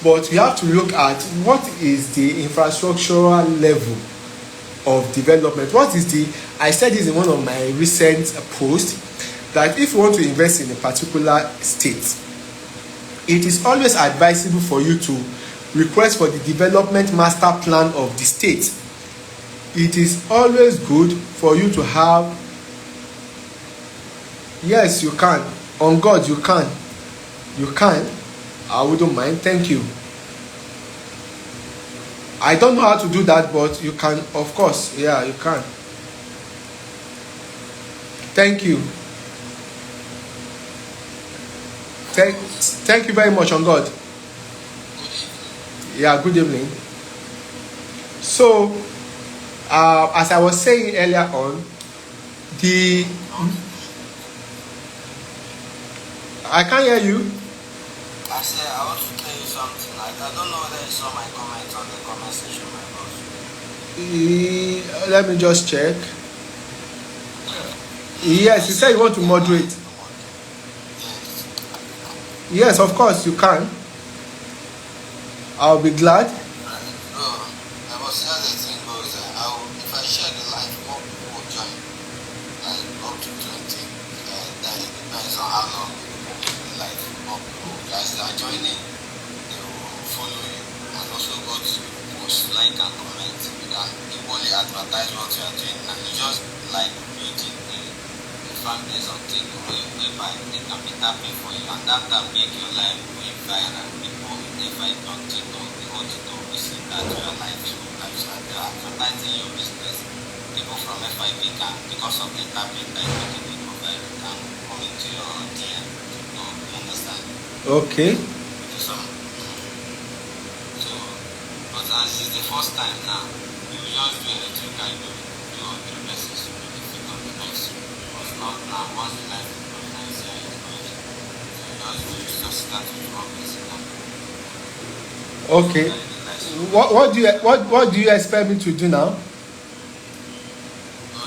but you have to look at what is the infrastructural level of development. I said this in one of my recent posts, that if you want to invest in a particular state, it is always advisable for you to request for the development master plan of the state. It is always good for you to have. Yes, you can. On God, you can. You can. I wouldn't mind. Thank you. I don't know how to do that, but you can, of course. Yeah, you can. Thank you. Thank you very much, on God. Yeah, good evening. So, as I was saying earlier on, I can't hear you.
I said I want to tell you something. I don't know whether you saw my comment on the comment section, my boss.
Let me just check. Yes, you said you want to moderate. Yes, of course you can. I'll be glad.
I was the other thing goes, if I share the live, more people will join. Like up to 20. Then it depends on how long like more people. Guys that are joining, they will follow you and also go to post, like and comment. You can equally advertise what you are doing, and you just like building the fan base of things whereby they can be tapping for you, and that can make your life way viral. People if I don't know the auditor will see that you are like so that you are advertising your business people from FIP can, because of the topic that is making me provide, can come into your DM. No, you understand?
Okay.
Do some. So, but as it's the first time now, you just do electrical, you do 2 or 3 lessons, you will pick up the next. But not now. Once the life is going, I say it's going. So you just start with 1 basic.
Okay. What do you expect me to do now?
No,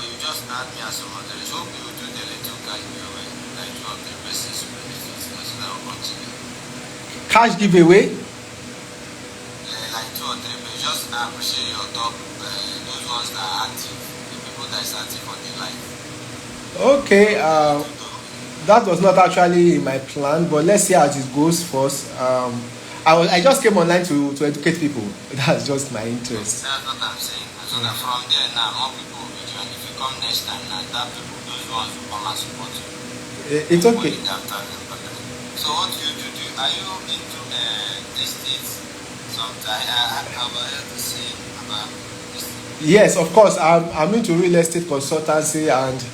you just add me as a moderator. So you do the electrical giveaway, like 2 or 3 lessons, so that will continue.
Cash giveaway?
Like 2 or 3, but just appreciate your top, those ones that are active, the people that is active on the line.
Okay. That was not actually in my plan, but let's see how it goes first. I just came online to educate people. That's just my interest.
That's what I'm saying. So that from there now, more people will join. If you come next time now, that people, those ones will come and support you.
It's okay.
So what do? Are you into these states? Sometimes I have heard to say about this.
Yes, of course. I'm into real estate consultancy and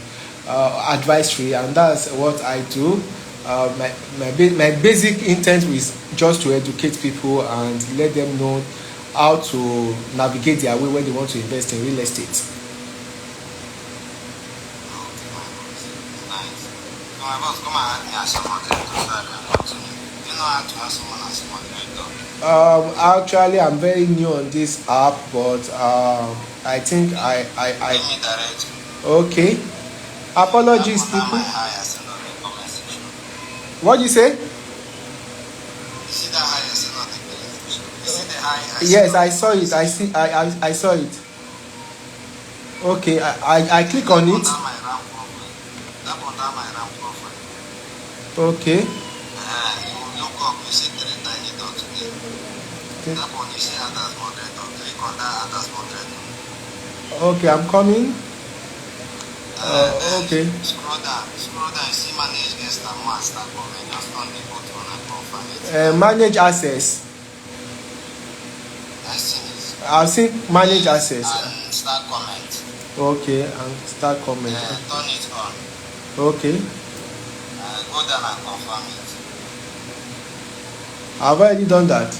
advisory, and that's what I do. My basic intent is just to educate people and let them know how to navigate their way when they want to invest in real estate.
Nice. So my boss, come and add me as a moderator so I can continue. Do you know how to add someone as a moderator?
Actually, I'm very new on this app, but I think I
Let me direct you.
okay. Apologies, people. What do you say?
You see that high as not the beneficial? You see the high?
Yes, I saw it. I saw it. Okay, I click on it.
That my RAM profile.
Okay.
You look up, you see 3 tiny dots there. That one you see add as moderator. Click on that add as moderator.
Okay, I'm coming. Okay.
Scroll down, you see manage guest and more start comment. Just on the button and confirm it.
Manage access.
I see it.
I've seen manage access.
And start comment.
Okay, and start comment.
Turn it on.
Okay.
Go down and confirm it.
I've already done that.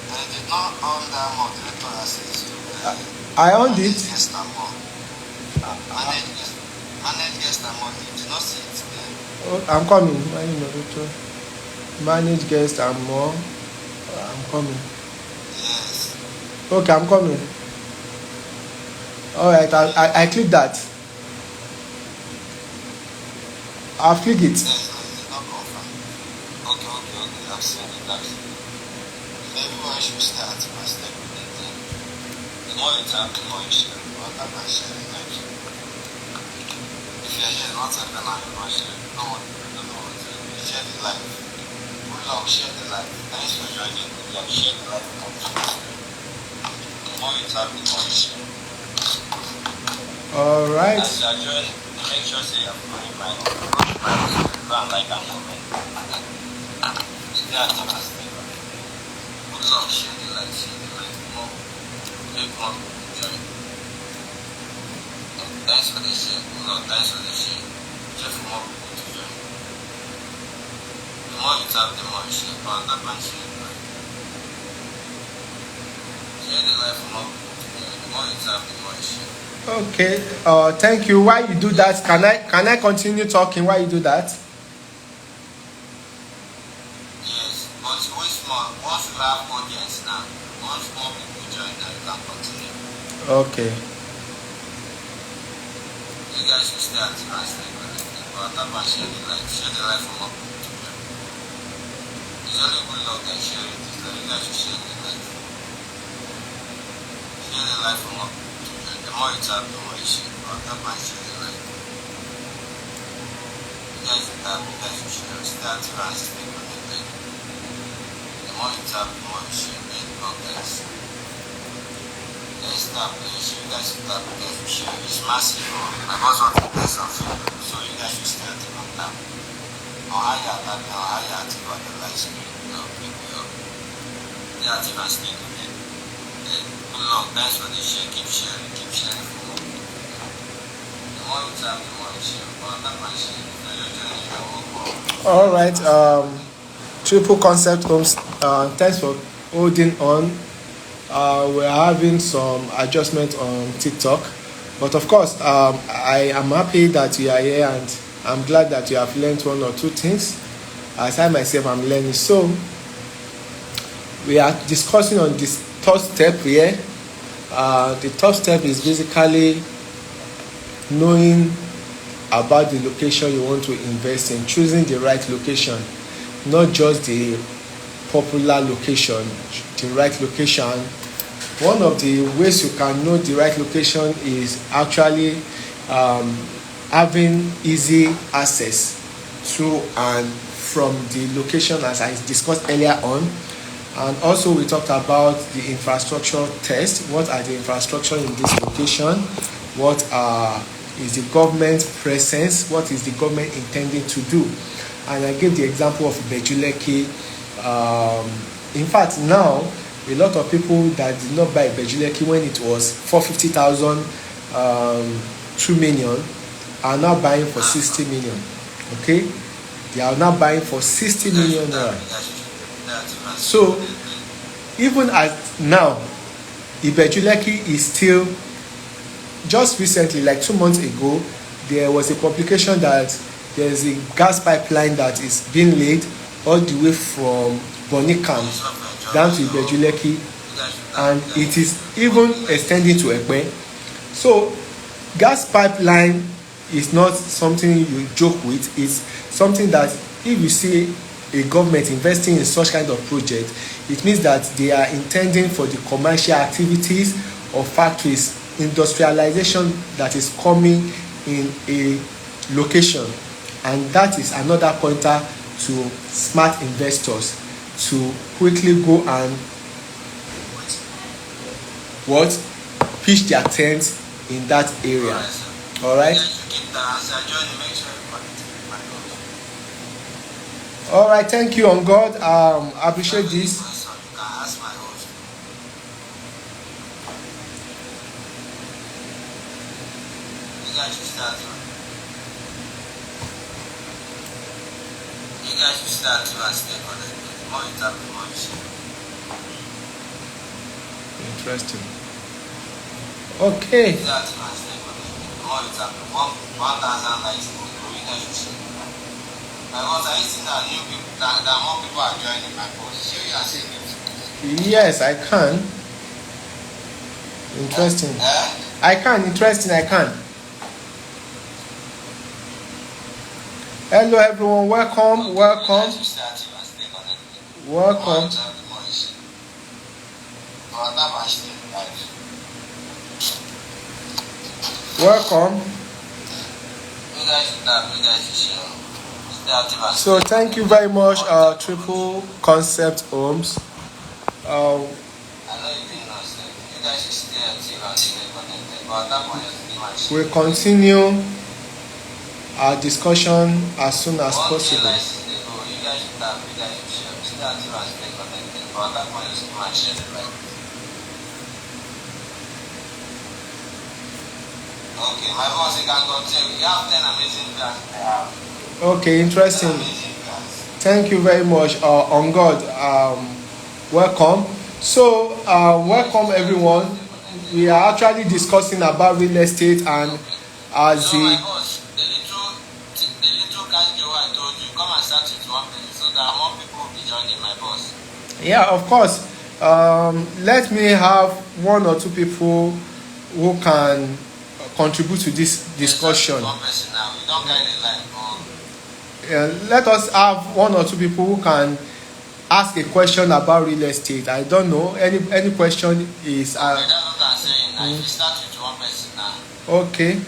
I did not on that moderator access.
I owned it.
Manage guest and more. You did not see it there.
Oh, I'm coming. Manage guest and more. I'm coming.
Yes.
Okay, I'm coming. All right, I click that. I'll click it.
Yes, it's not confirmed. Okay. I've seen it. Everyone should start by step with it. The more you tap, the more you share. What am I sharing like? If you're here, not a banana, you want to share. No one, share the life. Good luck, share the life. Thanks for joining. Good luck, share the life. The more you tap, the more you share.
All right.
As you are joining, make sure say you're following my go and like and comment. Stay active and stay back. Good luck, share the life. More. Make more people join. Thanks for the share. Good luck, thanks for the share. Share for more people to join. The more you tap, the more you share. Pound up and share the life. Share the life for more people to join. The more you tap, the more you share.
Okay. Thank you. While you do that, can I continue talking while you do that?
Yes, but once you have audience now, once more people join, then you can continue.
Okay.
You guys should stay active and stay connected. But tap and share the life. Share the life for more people to join. It's only good luck and share it. So you guys should share the life. Share the life for more people. The more you tap, the more you share. But tap and share the life. You guys should tap, you guys should share. Stay active and stay connected. The more you tap, the more you share. Let's go, guys. Let's tap, let's share. You guys should tap, you guys should share. It's massive. I just want to play some video. So you guys should stay active and tap. On how you are tapping, on how you are active on the live screen. Stay active and stay connected. Yes. Good luck. Thanks for the share. Keep sharing. Keep sharing for more. The more you tap, the more you share. But I'm not my share. You're doing your work.
All right. Triple Concept Homes. Thanks for holding on. We're having some adjustment on TikTok, but of course, I am happy that you are here, and I'm glad that you have learned one or two things. As I myself am learning. So we are discussing on this third step here. The third step is basically knowing about the location you want to invest in, choosing the right location, not just the popular location, the right location. One of the ways you can know the right location is actually having easy access to and from the location, as I discussed earlier on. And also we talked about the infrastructure test. What are the infrastructure in this location? What is the government presence? What is the government intending to do? And I gave the example of Bejuleki. In fact, now a lot of people that did not buy Bejuleki when it was 450,000, 2 million, are now buying for 60 million. Okay, they are now buying for 60 million naira. So even as now, Ibejuleki is still, just recently, like 2 months ago, there was a publication that there is a gas pipeline that is being laid all the way from Bonikam down to Ibejuleki, and it is even extending to Ekpe. So gas pipeline is not something you joke with. It's something that if you see a government investing in such kind of project, it means that they are intending for the commercial activities of factories, industrialization that is coming in a location. And that is another pointer to smart investors to quickly go and pitch their tent in that area. All right. All right. Thank you, on God. I appreciate this.
You guys should start to stay connected. The more you tap, the more you share.
Interesting. Okay.
Start to stay connected. The more you tap, 1,000 likes. You guys should share. Because I see that new people, that more people are joining my post. Share you are saying it.
Yes, I can. Interesting. I can. Interesting. I can. Hello everyone, welcome. Welcome. So thank you very much, Triple Concept Homes.
I know you didn't know, so you guys should stay active and stay connected. But at that point,
we'll continue our discussion as soon as possible.
Okay, my boss, you can continue. We have 10 amazing plans.
Okay, interesting. Thank you very much. On God, welcome. So, welcome everyone. We are actually discussing about real estate, and as
so my boss, the little cash giveaway I told you, come and start with 1 minute so that more people will be joining my boss.
Yeah, of course. Let me have 1 or 2 people who can contribute to this discussion.
One person now. We don't carry the line.
Let us have 1 or 2 people who can ask a question about real estate. I don't know. Any question is.
Okay, that's what I'm saying. Now, if you start with 1 person now.
Okay.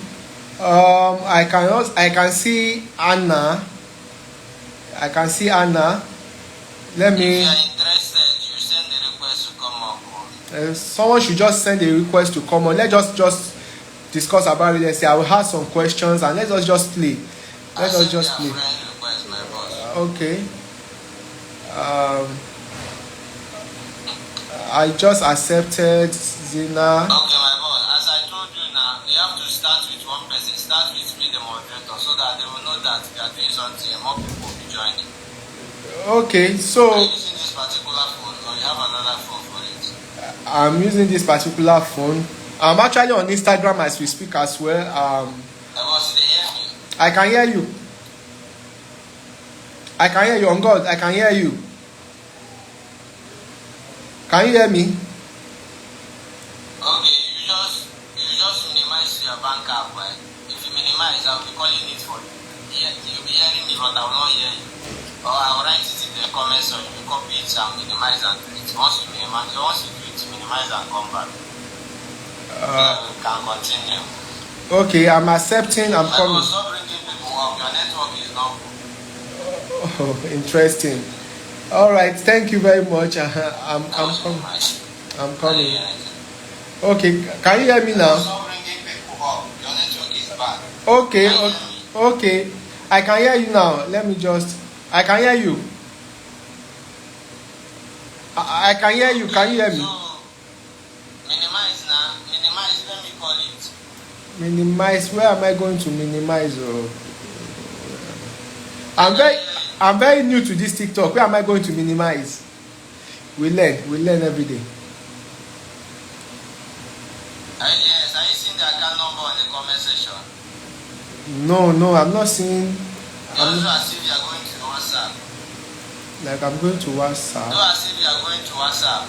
I can see Anna. Let me.
If you are interested, you send the request to come up.
Someone should just send a request to come on. Let's just discuss about real estate. I will have some questions and let us just play. Okay. I just accepted Zina.
Okay, my boss. As I told you now, you have to start with one person. Start with me, the moderator, so that they will know that you are doing something and more people will be joining.
Okay,
Are
so
you using this particular phone or you have another phone for it?
I'm using this particular phone. I'm actually on Instagram as we speak as well.
My boss, they hear me.
I can hear you. I can hear you. On God, I can hear you. Can you hear me?
Okay, you just minimize your bank app, right? If you minimize, I'll be calling it for you. You'll be hearing me, but I will not hear you. Or I will write it in the comments, so you copy it and minimize and do it. Once you do it, minimize and come back. We can continue.
Okay, I'm accepting. I'm
I
coming.
will stop bringing people up. Your network is not good.
Oh, interesting. All right, thank you very much. I'm coming. I'm coming. Okay, can you hear me now?
Stop bringing people up. Your network is bad.
Okay. I can hear you now. I can hear you. I can hear you. Can you hear me?
So, minimize now. Minimize, let me call it.
Minimize. Where am I going to minimize? Oh, I'm very new to this TikTok. Where am I going to minimize? We learn every day.
Yes, are you seeing the account number on the comment section?
No, I'm not seeing.
Do as if you are going to WhatsApp.
Like I'm going to WhatsApp.
Do as if you are going to WhatsApp.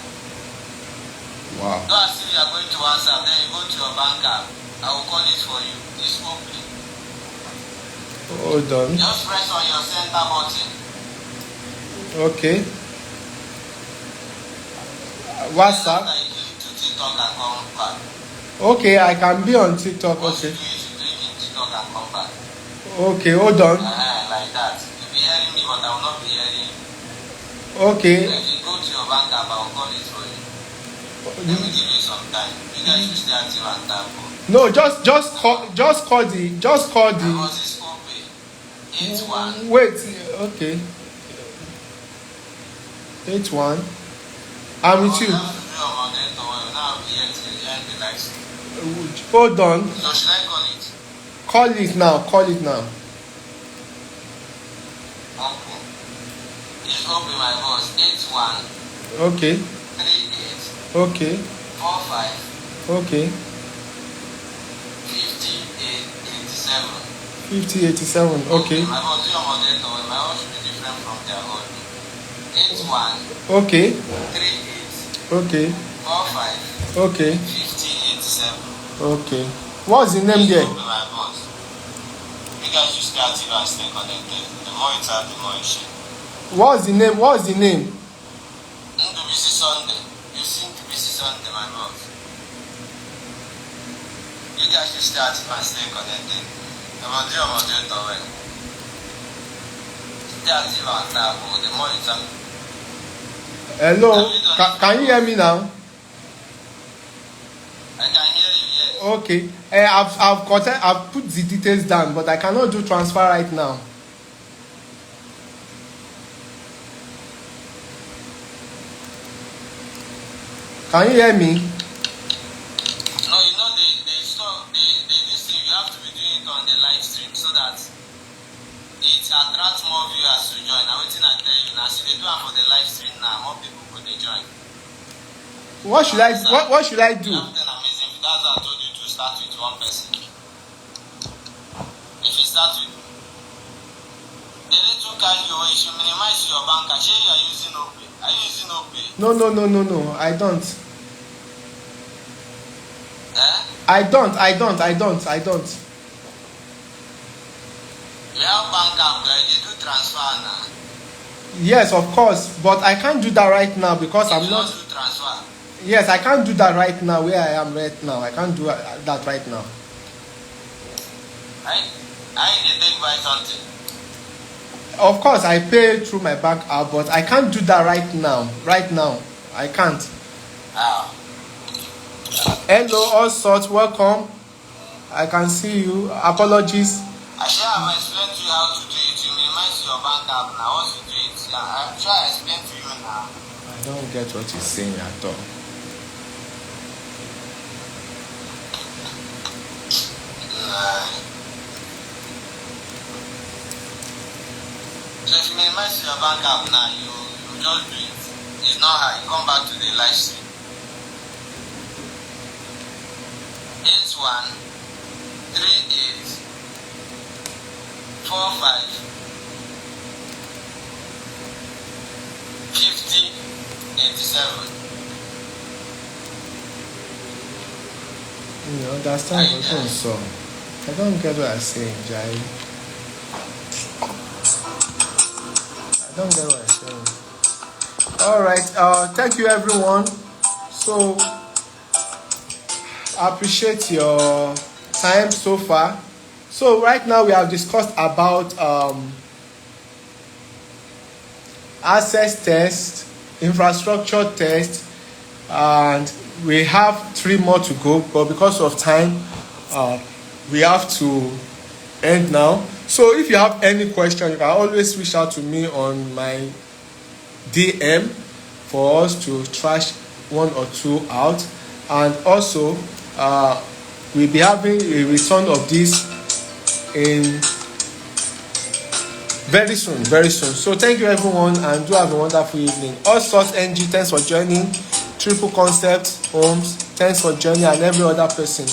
Wow.
Do as if you are going to WhatsApp, then you go to your bank app. I will call it for you. It's open.
Hold on.
Just press on your center button.
Okay. WhatsApp.
Then after you click to TikTok and come back.
Okay, I can be on TikTok.
Once
Okay.
you do it in TikTok and come back.
Okay, hold on.
Like that. You'll be hearing me, but I will not be hearing you.
Okay.
If you go to your bank app, I will call it for you. Let me give you some time. You guys should stay active and tap.
No, just call the.
Because it's open. 81.
Wait. Okay. 81. I'm with you.
You have to do your moderator well. Now I'll be here till the end of the live stream.
Hold on.
So should I call it?
Call it now.
Okay. It's open, my boss. 81
Okay.
38
Okay.
45
Okay.
58 87.
5087. Okay.
My boss, do your moderator well. My own should be different from their own. 81
Okay.
38
Okay.
45
Okay.
50 87.
Okay. What's the name there?
Open, my boss. You guys should stay active and stay connected. The more you tap, the more you share.
What's the name?
NWC Sunday. You sing NWC Sunday, my boss. You guys should stay active and stay connected. The more you moderator well. Stay active and tap. The more you tap.
Hello. Can you hear me now?
I can hear you, yes.
Okay. I've put the details down, but I cannot do transfer right now. Can you hear me?
No, you know this thing, you have to be doing it on the live stream so that it attracts more viewers to join. Now, waiting I tell you now, so they do it for the live stream now, more people could join.
What should I do?
Something amazing. That's why I told you to start with one person. If you start with the little cash you should minimize your bank. Actually, you are using OPay. Are you using OPay?
No. I don't.
Eh?
I don't.
You have bank app there. They do transfer now.
Yes, of course, but I can't do that right now because I'm
You
not.
don't do transfer.
Yes, I can't do that right now where I am right now. I can't do that right now.
I need to buy something.
Of course, I pay through my bank app, but I can't do that right now. Right now, I can't.
Ah.
Hello, all sorts. Welcome. I can see you. Apologies.
I sure I've explained to you how to do it. You minimize your bank app now. Once you do it, I'm sure I explained to you now.
don't get what he's saying at all.
So if you minimize your bank app now, you just do it. It's not hard. You come back to the live stream. 8138455087.
You understand what I'm saying? I don't get what I'm saying, Jai. I don't get what I'm saying. All right. Thank you, everyone. So I appreciate your time so far. So right now we have discussed about access test, infrastructure test, and we have 3 more to go, but because of time we have to end now. So if you have any question, you can always reach out to me on my DM for us to trash 1 or 2 out. And also we'll be having a return of this in very soon. So thank you, everyone, and do have a wonderful evening. All sorts NG, thanks for joining. Triple Concept Homes, thanks for joining, and every other person.